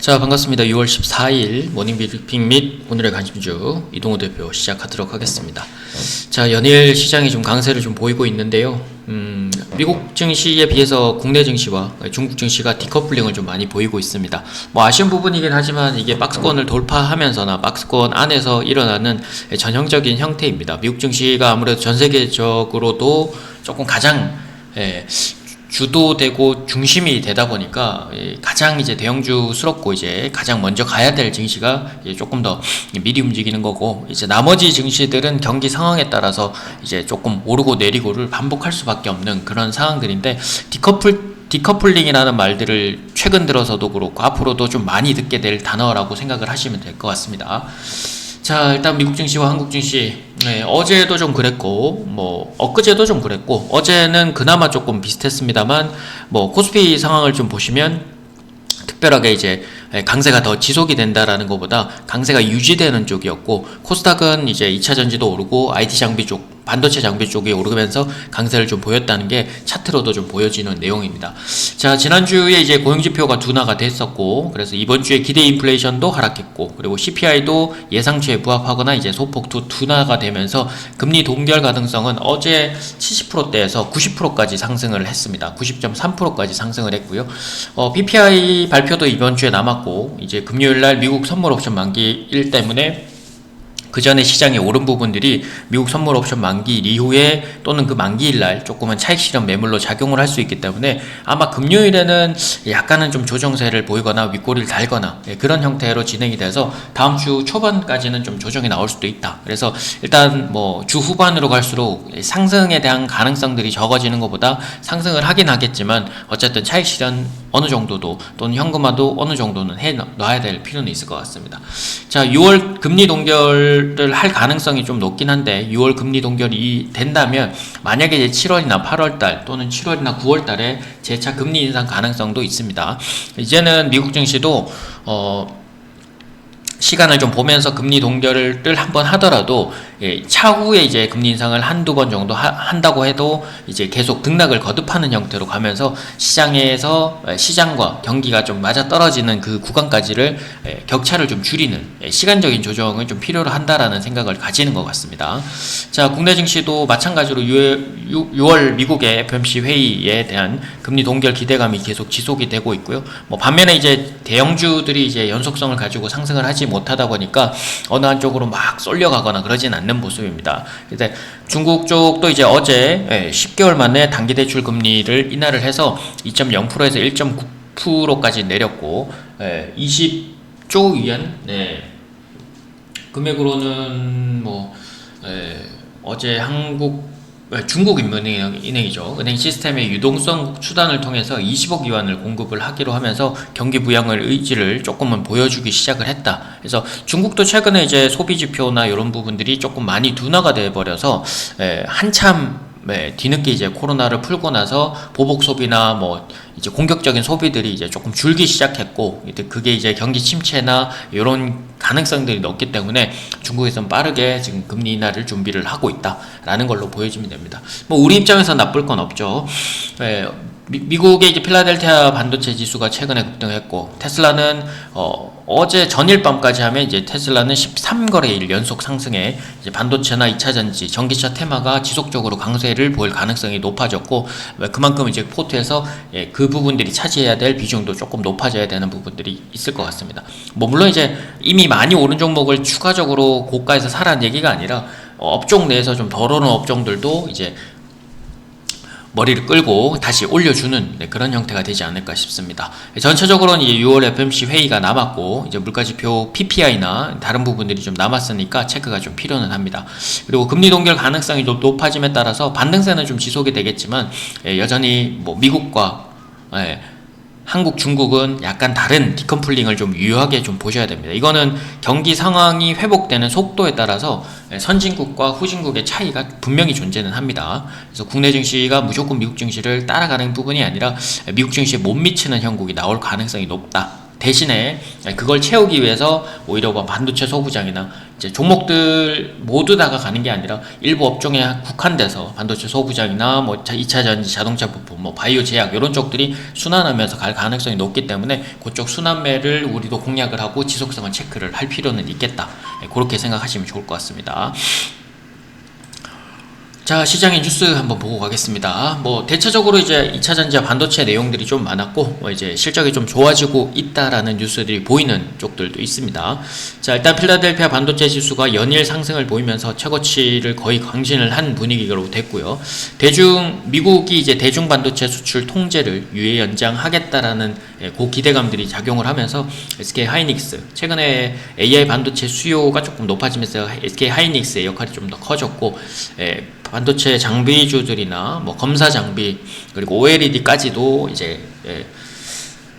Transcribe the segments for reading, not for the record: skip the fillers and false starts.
자, 반갑습니다. 6월 14일 모닝 브리핑 및 오늘의 관심주 이동호 대표 시작하도록 하겠습니다. 자, 연일 시장이 좀 강세를 좀 보이고 있는데요. 미국 증시에 비해서 국내 증시와 중국 증시가 디커플링을 좀 많이 보이고 있습니다. 뭐 아쉬운 부분이긴 하지만 이게 박스권을 돌파하면서나 박스권 안에서 일어나는 전형적인 형태입니다. 미국 증시가 아무래도 전 세계적으로도 조금 가장 주도되고 중심이 되다 보니까 가장 이제 대형주스럽고 이제 가장 먼저 가야 될 증시가 조금 더 미리 움직이는 거고, 이제 나머지 증시들은 경기 상황에 따라서 이제 조금 오르고 내리고를 반복할 수밖에 없는 그런 상황들인데, 디커플링이라는 말들을 최근 들어서도 그렇고 앞으로도 좀 많이 듣게 될 단어라고 생각을 하시면 될 것 같습니다. 자, 일단 미국 증시와 한국 증시, 어제도 좀 그랬고, 뭐 엊그제도 좀 그랬고, 어제는 그나마 조금 비슷했습니다만, 뭐 코스피 상황을 좀 보시면 특별하게 이제 강세가 더 지속이 된다라는 것보다 강세가 유지되는 쪽이었고, 코스닥은 이제 2차 전지도 오르고 IT 장비 쪽, 반도체 장비 쪽이 오르면서 강세를 좀 보였다는 게 차트로도 좀 보여지는 내용입니다. 자, 지난주에 이제 고용지표가 둔화가 됐었고, 그래서 이번 주에 기대 인플레이션도 하락했고, 그리고 CPI도 예상치에 부합하거나 이제 소폭 둔화가 되면서 금리 동결 가능성은 어제 70%대에서 90%까지 상승을 했습니다. 90.3%까지 상승을 했고요. PPI 발표도 이번 주에 남았고, 이제 금요일날 미국 선물 옵션 만기일 때문에 그 전에 시장에 오른 부분들이 미국 선물 옵션 만기일 이후에 또는 그 만기일날 조금은 차익 실현 매물로 작용을 할 수 있기 때문에 아마 금요일에는 약간은 좀 조정세를 보이거나 윗꼬리를 달거나 그런 형태로 진행이 돼서 다음 주 초반까지는 좀 조정이 나올 수도 있다. 그래서 일단 뭐 주 후반으로 갈수록 상승에 대한 가능성들이 적어지는 것보다 상승을 하긴 하겠지만 어쨌든 차익 실현 어느 정도도 또는 현금화도 어느 정도는 해 놔야 될 필요는 있을 것 같습니다. 자, 6월 금리 동결을 할 가능성이 좀 높긴 한데, 6월 금리 동결이 된다면 만약에 이제 7월이나 8월달 또는 7월이나 9월달에 재차 금리 인상 가능성도 있습니다. 이제는 미국 증시도 시간을 좀 보면서 금리 동결을 한번 하더라도 차후에 이제 금리 인상을 한두 번 정도 한다고 해도 이제 계속 등락을 거듭하는 형태로 가면서 시장에서 시장과 경기가 좀 맞아 떨어지는 그 구간까지를 격차를 좀 줄이는 시간적인 조정을 좀 필요로 한다라는 생각을 가지는 것 같습니다. 자, 국내 증시도 마찬가지로 6월 미국의 FOMC 회의에 대한 금리 동결 기대감이 계속 지속이 되고 있고요. 뭐 반면에 이제 대형주들이 이제 연속성을 가지고 상승을 하지 못하다 보니까 어느 한쪽으로 막 쏠려가거나 그러진 않는 모습입니다. 근데 중국 쪽도 이제 어제 10개월 만에 단기대출 금리를 인하를 해서 2.0%에서 1.9%까지 내렸고, 20조 위안 금액으로는 뭐 어제 중국인민은행이죠. 은행 시스템의 유동성 수단을 통해서 20억 위안을 공급을 하기로 하면서 경기 부양을 의지를 조금은 보여주기 시작을 했다. 그래서 중국도 최근에 이제 소비 지표나 이런 부분들이 조금 많이 둔화가 돼 버려서 한참 뒤늦게 이제 코로나를 풀고 나서 보복 소비나 뭐 이제 공격적인 소비들이 이제 조금 줄기 시작했고, 그게 이제 경기 침체나 이런 가능성들이 높기 때문에 중국에서는 빠르게 지금 금리 인하를 준비를 하고 있다라는 걸로 보여지면 됩니다. 뭐 우리 입장에서 나쁠 건 없죠. 미국의 이제 필라델피아 반도체 지수가 최근에 급등했고, 테슬라는 어제 전일 밤까지 하면 이제 테슬라는 13거래일 연속 상승에 이제 반도체나 2차 전지, 전기차 테마가 지속적으로 강세를 보일 가능성이 높아졌고, 그만큼 이제 포트에서 그 부분들이 차지해야 될 비중도 조금 높아져야 되는 부분들이 있을 것 같습니다. 뭐 물론 이제 이미 많이 오른 종목을 추가적으로 고가에서 사라는 얘기가 아니라 업종 내에서 좀 덜 오른 업종들도 이제 머리를 끌고 다시 올려주는 그런 형태가 되지 않을까 싶습니다. 전체적으로는 이제 6월 FOMC 회의가 남았고, 이제 물가지표 PPI나 다른 부분들이 좀 남았으니까 체크가 좀 필요는 합니다. 그리고 금리 동결 가능성이 좀 높아짐에 따라서 반등세는 좀 지속이 되겠지만, 여전히 뭐 미국과 한국, 중국은 약간 다른 디컴플링을 좀 유효하게 좀 보셔야 됩니다. 이거는 경기 상황이 회복되는 속도에 따라서 선진국과 후진국의 차이가 분명히 존재는 합니다. 그래서 국내 증시가 무조건 미국 증시를 따라가는 부분이 아니라 미국 증시에 못 미치는 형국이 나올 가능성이 높다. 대신에 그걸 채우기 위해서 오히려 뭐 반도체 소부장이나 이제 종목들 모두 다가 가는 게 아니라 일부 업종에 국한돼서 반도체 소부장이나 뭐 2차 전지, 자동차 부품, 뭐 바이오 제약 이런 쪽들이 순환하면서 갈 가능성이 높기 때문에 그쪽 순환매를 우리도 공략을 하고 지속성을 체크를 할 필요는 있겠다. 그렇게 생각하시면 좋을 것 같습니다. 자, 시장의 뉴스 한번 보고 가겠습니다. 뭐 대체적으로 이제 2차 전지와 반도체 내용들이 좀 많았고 이제 실적이 좀 좋아지고 있다라는 뉴스들이 보이는 쪽들도 있습니다. 자, 일단 필라델피아 반도체 지수가 연일 상승을 보이면서 최고치를 거의 강신을 한 분위기로 됐고요. 미국이 이제 대중 반도체 수출 통제를 유예 연장하겠다라는 그 기대감들이 작용을 하면서 SK 하이닉스 최근에 AI 반도체 수요가 조금 높아지면서 SK 하이닉스의 역할이 좀 더 커졌고 반도체 장비주들이나 뭐 검사 장비 그리고 OLED까지도 이제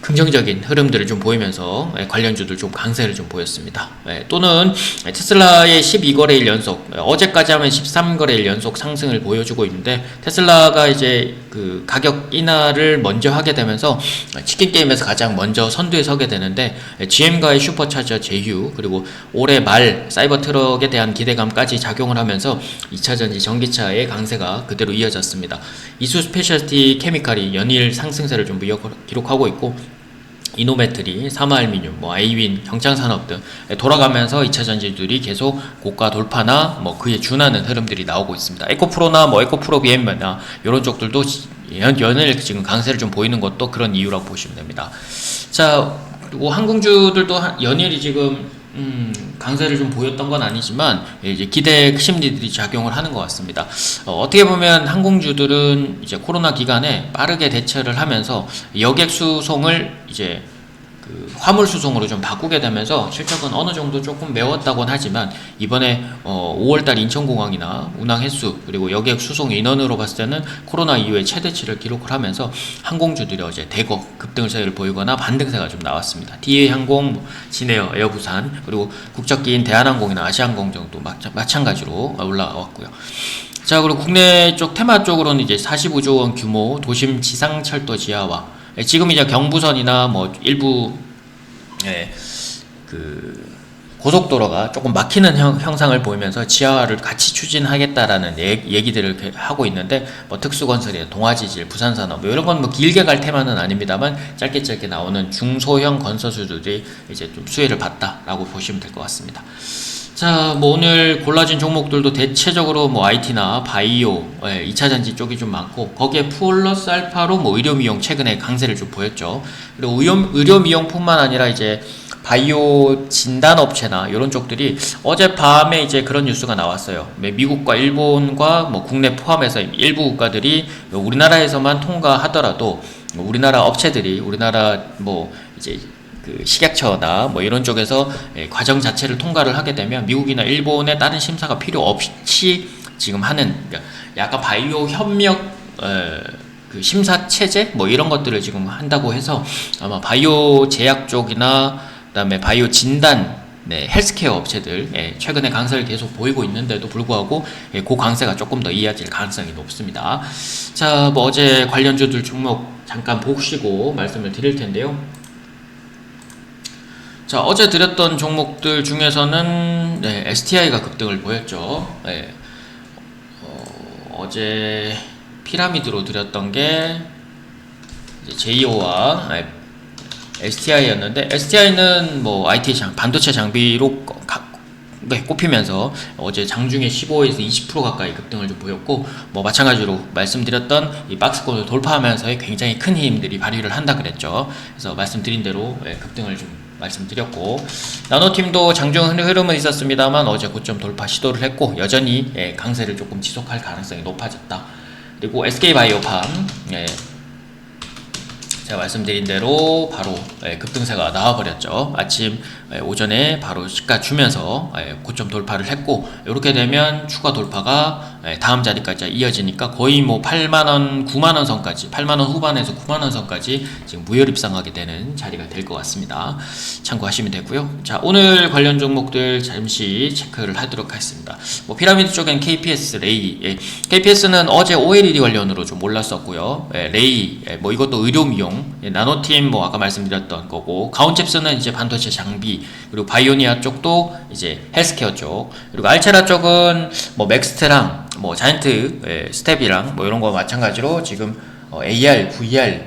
긍정적인 흐름들을 좀 보이면서 관련주들 좀 강세를 좀 보였습니다. 또는 테슬라의 12거래일 연속, 어제까지 하면 13거래일 연속 상승을 보여주고 있는데 테슬라가 이제 그 가격 인하를 먼저 하게 되면서 치킨 게임에서 가장 먼저 선두에 서게 되는데 GM과의 슈퍼차저 제휴 그리고 올해 말 사이버 트럭에 대한 기대감까지 작용을 하면서 2차 전지 전기차의 강세가 그대로 이어졌습니다. 이수 스페셜티 케미칼이 연일 상승세를 좀 기록하고 있고 이노메트리, 사마알미늄, 뭐 아이윈, 경창산업 등 돌아가면서 2차 전지들이 계속 고가 돌파나 뭐 그에 준하는 흐름들이 나오고 있습니다. 에코프로나 뭐 에코프로 BM나 이런 쪽들도 연일 지금 강세를 좀 보이는 것도 그런 이유라고 보시면 됩니다. 자, 그리고 항공주들도 연일이 지금 강세를 좀 보였던 건 아니지만 이제 기대 심리들이 작용을 하는 것 같습니다. 어떻게 보면 항공주들은 이제 코로나 기간에 빠르게 대처를 하면서 여객 수송을 이제 그 화물 수송으로 좀 바꾸게 되면서 실적은 어느 정도 조금 메웠다곤 하지만 이번에 5월달 인천공항이나 운항 횟수 그리고 여객 수송 인원으로 봤을 때는 코로나 이후에 최대치를 기록을 하면서 항공주들이 어제 대거 급등세를 보이거나 반등세가 좀 나왔습니다. DA항공, 진에어, 에어부산 그리고 국적기인 대한항공이나 아시아항공 정도 마찬가지로 올라왔고요. 자, 그리고 국내 쪽 테마 쪽으로는 이제 45조 원 규모 도심 지상철도 지하화 지금 이제 경부선이나 뭐 일부 그 고속도로가 조금 막히는 형상을 보이면서 지하화를 같이 추진하겠다라는 얘기들을 하고 있는데 뭐 특수건설이나 동아지질, 부산산업 뭐 이런 건 뭐 길게 갈 테마는 아닙니다만 짧게 나오는 중소형 건설주들이 이제 좀 수혜를 봤다라고 보시면 될 것 같습니다. 자, 뭐 오늘 골라진 종목들도 대체적으로 뭐 IT나 바이오, 2차 전지 쪽이 좀 많고 거기에 플러스 알파로 뭐 의료미용 최근에 강세를 좀 보였죠. 그리고 의료미용뿐만 아니라 이제 바이오 진단업체나 이런 쪽들이 어젯밤에 이제 그런 뉴스가 나왔어요. 미국과 일본과 뭐 국내 포함해서 일부 국가들이 우리나라에서만 통과하더라도 우리나라 업체들이 우리나라 뭐 이제 그 식약처나 뭐 이런 쪽에서 과정 자체를 통과를 하게 되면 미국이나 일본의 다른 심사가 필요 없이 지금 하는 약간 바이오 협력 그 심사 체제 뭐 이런 것들을 지금 한다고 해서 아마 바이오 제약 쪽이나 그다음에 바이오 진단 헬스케어 업체들 최근에 강세를 계속 보이고 있는데도 불구하고 그 강세가 조금 더 이어질 가능성이 높습니다. 자, 뭐 어제 관련주들 종목 잠깐 보시고 말씀을 드릴 텐데요. 자, 어제 드렸던 종목들 중에서는 STI가 급등을 보였죠. 어제 피라미드로 드렸던 게 제이오와 STI였는데 STI는 뭐 IT 반도체 장비로 꼽히면서 어제 장중에 15에서 20% 가까이 급등을 좀 보였고 뭐 마찬가지로 말씀드렸던 이 박스권을 돌파하면서의 굉장히 큰 힘들이 발휘를 한다 그랬죠. 그래서 말씀드린 대로 급등을 좀 말씀드렸고 나노팀도 장중 흐름은 있었습니다만 어제 고점 돌파 시도를 했고 여전히 강세를 조금 지속할 가능성이 높아졌다. 그리고 SK바이오팜 제가 말씀드린 대로 바로 급등세가 나와버렸죠. 아침 오전에 바로 시가 주면서 고점 돌파를 했고 이렇게 되면 추가 돌파가 다음 자리까지 이어지니까 거의 뭐 8만원, 9만원 선까지, 8만원 후반에서 9만원 선까지 지금 무혈 입상하게 되는 자리가 될 것 같습니다. 참고하시면 되고요. 자, 오늘 관련 종목들 잠시 체크를 하도록 하겠습니다. 뭐 피라미드 쪽엔 KPS, 레이, KPS는 어제 OLED 관련으로 좀 올랐었고요. 레이, 뭐 이것도 의료미용, 나노팀 뭐 아까 말씀드렸던 거고, 가온칩스는 이제 반도체 장비, 그리고 바이오니아 쪽도 이제 헬스케어 쪽, 그리고 알체라 쪽은 뭐 맥스트랑 뭐 자이언트, 스텝이랑 뭐 이런 거 마찬가지로 지금 AR, VR,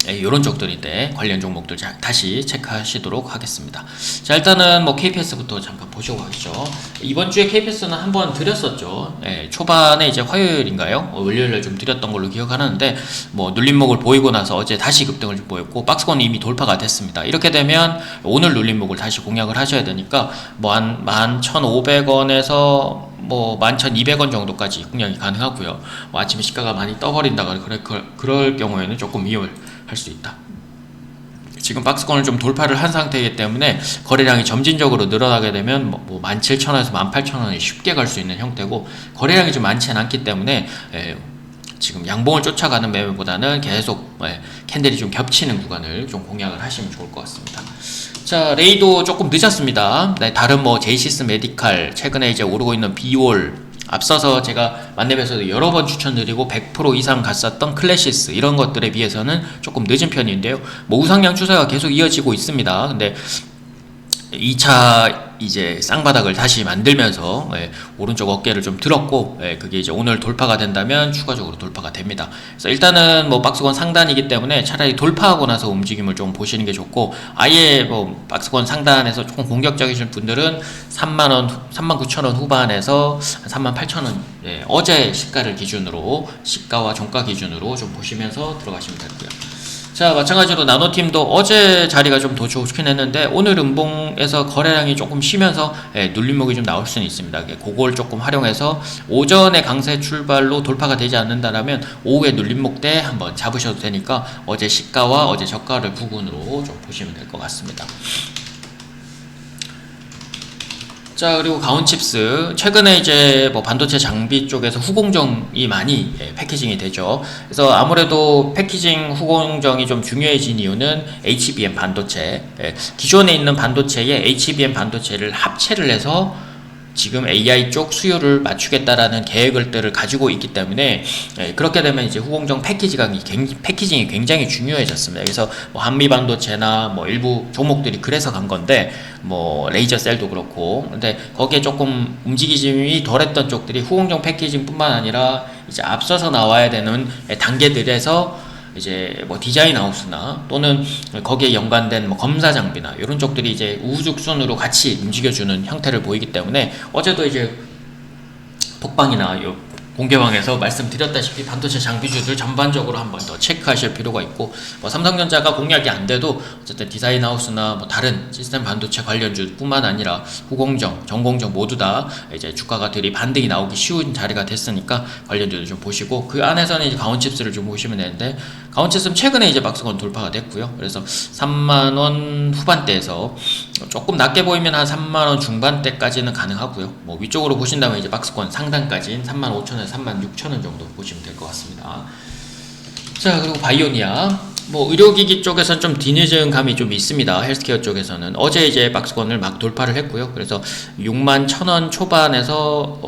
이런 쪽들인데 관련 종목들 다시 체크하시도록 하겠습니다. 자, 일단은 뭐 KPS부터 잠깐 보시고 가시죠. 이번 주에 KPS는 한번 드렸었죠. 초반에 이제 화요일인가요? 월요일에 좀 드렸던 걸로 기억하는데, 뭐 눌림목을 보이고 나서 어제 다시 급등을 좀 보였고, 박스권 이미 돌파가 됐습니다. 이렇게 되면 오늘 눌림목을 다시 공략을 하셔야 되니까 뭐 한 11,500원에서 뭐 11,200원 정도까지 공략이 가능하고요. 뭐 아침에 시가가 많이 떠버린다거나 그럴 경우에는 조금 위험할 수 있다. 지금 박스권을 좀 돌파를 한 상태이기 때문에 거래량이 점진적으로 늘어나게 되면 뭐 17,000원에서 18,000원이 쉽게 갈 수 있는 형태고, 거래량이 좀 많지는 않기 때문에 지금 양봉을 쫓아가는 매매보다는 계속 캔들이 좀 겹치는 구간을 좀 공략을 하시면 좋을 것 같습니다. 자, 레이도 조금 늦었습니다. 다른 뭐 제이시스 메디칼, 최근에 이제 오르고 있는 비올, 앞서서 제가 만렙에서도 여러 번 추천드리고 100% 이상 갔었던 클래시스, 이런 것들에 비해서는 조금 늦은 편인데요. 뭐 우상향 추세가 계속 이어지고 있습니다. 근데 2차 이제 쌍바닥을 다시 만들면서 오른쪽 어깨를 좀 들었고, 그게 이제 오늘 돌파가 된다면 추가적으로 돌파가 됩니다. 그래서 일단은 뭐 박스권 상단이기 때문에 차라리 돌파하고 나서 움직임을 좀 보시는 게 좋고, 아예 뭐 박스권 상단에서 조금 공격적이신 분들은 39,000원 후반에서 38,000원, 어제 시가를 기준으로, 시가와 종가 기준으로 좀 보시면서 들어가시면 되고요. 자, 마찬가지로 나노팀도 어제 자리가 좀 더 좋긴 했는데 오늘 음봉에서 거래량이 조금 쉬면서 눌림목이 좀 나올 수는 있습니다. 그걸 조금 활용해서 오전에 강세 출발로 돌파가 되지 않는다라면 오후에 눌림목 때 한번 잡으셔도 되니까 어제 시가와 어제 저가를 부근으로 좀 보시면 될 것 같습니다. 자, 그리고 가온칩스, 최근에 이제 뭐 반도체 장비 쪽에서 후공정이 많이 패키징이 되죠. 그래서 아무래도 패키징 후공정이 좀 중요해진 이유는 HBM 반도체, 기존에 있는 반도체에 HBM 반도체를 합체를 해서 지금 AI 쪽 수요를 맞추겠다라는 계획들을 가지고 있기 때문에, 그렇게 되면 이제 후공정 패키징이 굉장히 중요해졌습니다. 그래서 뭐 한미 반도체나 뭐 일부 종목들이 그래서 간 건데, 뭐 레이저 셀도 그렇고, 근데 거기에 조금 움직임이 덜했던 쪽들이 후공정 패키징뿐만 아니라 이제 앞서서 나와야 되는 단계들에서 이제 뭐 디자인 하우스나 또는 거기에 연관된 뭐 검사 장비나 이런 쪽들이 이제 우후죽순으로 같이 움직여주는 형태를 보이기 때문에, 어제도 이제 톡방이나 공개방에서 말씀드렸다시피 반도체 장비주들 전반적으로 한번 더 체크하실 필요가 있고, 뭐 삼성전자가 공략이 안 돼도 어쨌든 디자인하우스나 뭐 다른 시스템 반도체 관련주뿐만 아니라 후공정, 전공정 모두 다 이제 주가가 반등이 나오기 쉬운 자리가 됐으니까 관련주들 좀 보시고, 그 안에서는 이제 가온칩스를 좀 보시면 되는데, 가온칩스는 최근에 이제 박스권 돌파가 됐고요. 그래서 3만원 후반대에서 조금 낮게 보이면 한 3만원 중반대까지는 가능하고요. 뭐 위쪽으로 보신다면 이제 박스권 상단까지는 35,000원 36,000원 정도 보시면 될 것 같습니다. 자, 그리고 바이오니아, 뭐 의료기기 쪽에서는 좀 뒤늦은 감이 좀 있습니다. 헬스케어 쪽에서는 어제 이제 박스권을 막 돌파를 했고요. 그래서 61,000원 초반에서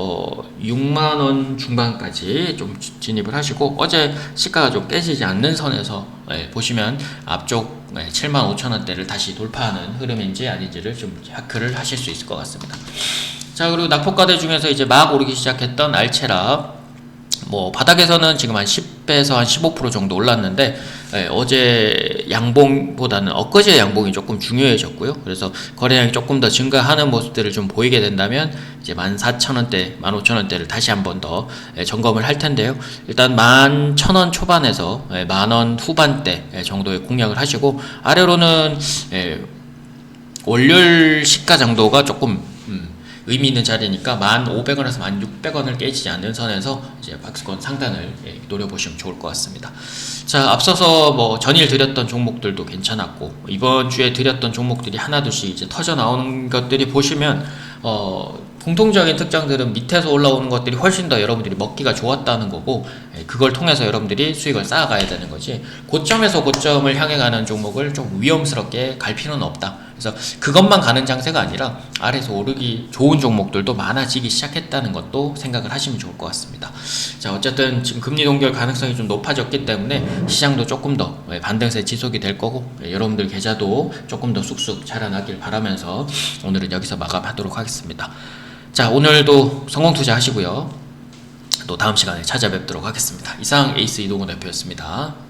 6만원 중반까지 좀 진입을 하시고, 어제 시가가 좀 깨지지 않는 선에서 보시면 앞쪽 75,000원대를 다시 돌파하는 흐름인지 아닌지를 좀 체크를 하실 수 있을 것 같습니다. 자, 그리고 낙폭과대 중에서 이제 막 오르기 시작했던 알체라, 뭐 바닥에서는 지금 한 10에서 한 15% 정도 올랐는데, 어제 양봉보다는 엊그제 양봉이 조금 중요해졌고요. 그래서 거래량이 조금 더 증가하는 모습들을 좀 보이게 된다면 이제 14,000원대, 15,000원대를 다시 한번 더 점검을 할 텐데요. 일단 11,000원 초반에서 만원 후반대 정도의 공략을 하시고, 아래로는 월요일 시가 정도가 조금 의미 있는 자리니까 1,500원에서 1,600원을 깨지지 않는 선에서 이제 박스권 상단을 노려보시면 좋을 것 같습니다. 자, 앞서서 뭐 전일 드렸던 종목들도 괜찮았고, 이번 주에 드렸던 종목들이 하나둘씩 이제 터져 나오는 것들이 보시면 공통적인 특장들은 밑에서 올라오는 것들이 훨씬 더 여러분들이 먹기가 좋았다는 거고, 그걸 통해서 여러분들이 수익을 쌓아가야 되는 거지, 고점에서 고점을 향해 가는 종목을 좀 위험스럽게 갈 필요는 없다. 그래서 그것만 가는 장세가 아니라 아래에서 오르기 좋은 종목들도 많아지기 시작했다는 것도 생각을 하시면 좋을 것 같습니다. 자, 어쨌든 지금 금리 동결 가능성이 좀 높아졌기 때문에 시장도 조금 더 반등세 지속이 될 거고, 여러분들 계좌도 조금 더 쑥쑥 자라나길 바라면서 오늘은 여기서 마감하도록 하겠습니다. 자, 오늘도 성공 투자하시고요. 또 다음 시간에 찾아뵙도록 하겠습니다. 이상 에이스 이동훈 대표였습니다.